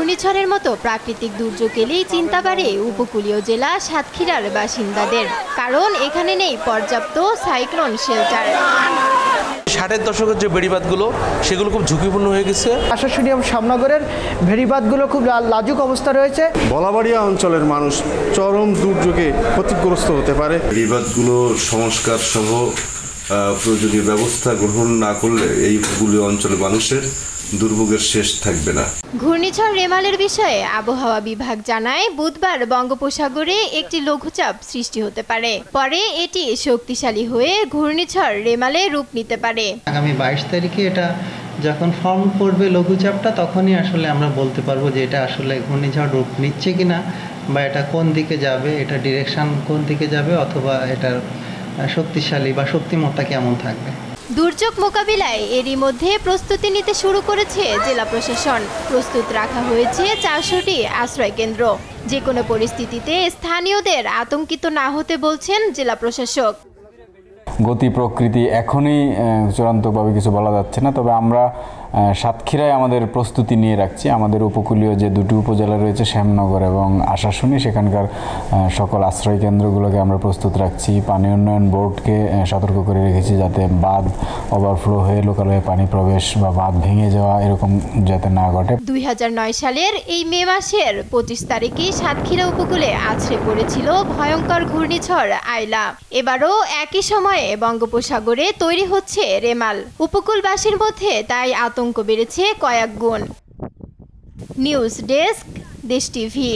ঘূর্ণিঝড়ের মতো প্রাকৃতিক দুর্যোগ এলেই চিন্তা বাড়ে উপকূলীয় জেলা সাতক্ষীরার বাসিন্দাদের, কারণ এখানে নেই পর্যাপ্ত সাইক্লোন শেল্টার। 60-এর দশকের যে বেড়িবাঁধগুলো সেগুলো খুব ঝুঁকিপূর্ণ হয়ে গেছে। আশাশুনি এবং শ্যামনগরের ভেড়িবাঁধগুলো খুব লাজুক অবস্থা রয়েছে। বলাবাড়িয়া অঞ্চলের মানুষ চরম দুর্যোগে ক্ষতিগ্রস্ত হতে পারে। বেড়িবাঁধগুলো সংস্কার সহ প্রয়োজনীয় ব্যবস্থা গ্রহণ না করলে এই উপকূলীয় অঞ্চলের মানুষের দুর্ভোগের শেষ থাকবে না। ঘূর্ণিঝড় রেমালের বিষয়ে আবহাওয়া বিভাগ জানায়, বুধবার বঙ্গোপসাগরে একটি লঘুচাপ সৃষ্টি হতে পারে, পরে এটি শক্তিশালী হয়ে ঘূর্ণিঝড় রেমালে রূপ নিতে পারে। আগামী 22 তারিখে এটা যখন ফর্ম করবে লঘুচাপটা, তখনই আসলে আমরা বলতে পারবো যে এটা আসলে ঘূর্ণিঝড় রূপ নিচ্ছে কিনা, বা এটা কোন দিকে যাবে, এটা ডিরেকশন কোন দিকে যাবে, অথবা এটার শক্তিশালী বা শক্তিমত্তা কেমন থাকবে। দুর্যোগ মোকাবিলায় এরই মধ্যে প্রস্তুতি নিতে শুরু করেছে জেলা প্রশাসন। প্রস্তুত রাখা হয়েছে 400টি আশ্রয় কেন্দ্র। যে কোনো পরিস্থিতিতে স্থানীয়দের আতঙ্কিত না হতে বলছেন জেলা প্রশাসক। গতি প্রকৃতি এখনই চূড়ান্তভাবে কিছু বলা যাচ্ছে না, তবে আমরা সাতক্ষীরায় আমাদের প্রস্তুতি নিয়ে রাখছি। আমাদের উপকূলীয় যে দুটি উপজেলা রয়েছে, শ্যামনগর এবং আশাশুনি, সেখানকার সকল আশ্রয় কেন্দ্রগুলোকে আমরা প্রস্তুত রাখছি। পানি উন্নয়ন বোর্ডকে সতর্ক করে রেখেছি যাতে বাঁধ ওভারফ্লো হয়ে লোকালয়ে পানি প্রবেশ বা বাঁধ ভেঙে যাওয়া এরকম যাতে না ঘটে। 2009 সালের এই মে মাসের 25 তারিখে সাতক্ষীরা উপকূলে আছড়ে পড়েছিল ভয়ঙ্কর ঘূর্ণিঝড় আইলা। এবারও একই সময়ে বঙ্গোপসাগরে তৈরি হচ্ছে রেমাল। উপকূলবাসীর মধ্যে তাই আতঙ্ক বেড়েছে কয়েক গুণ। নিউজ ডেস্ক, দেশ টিভি।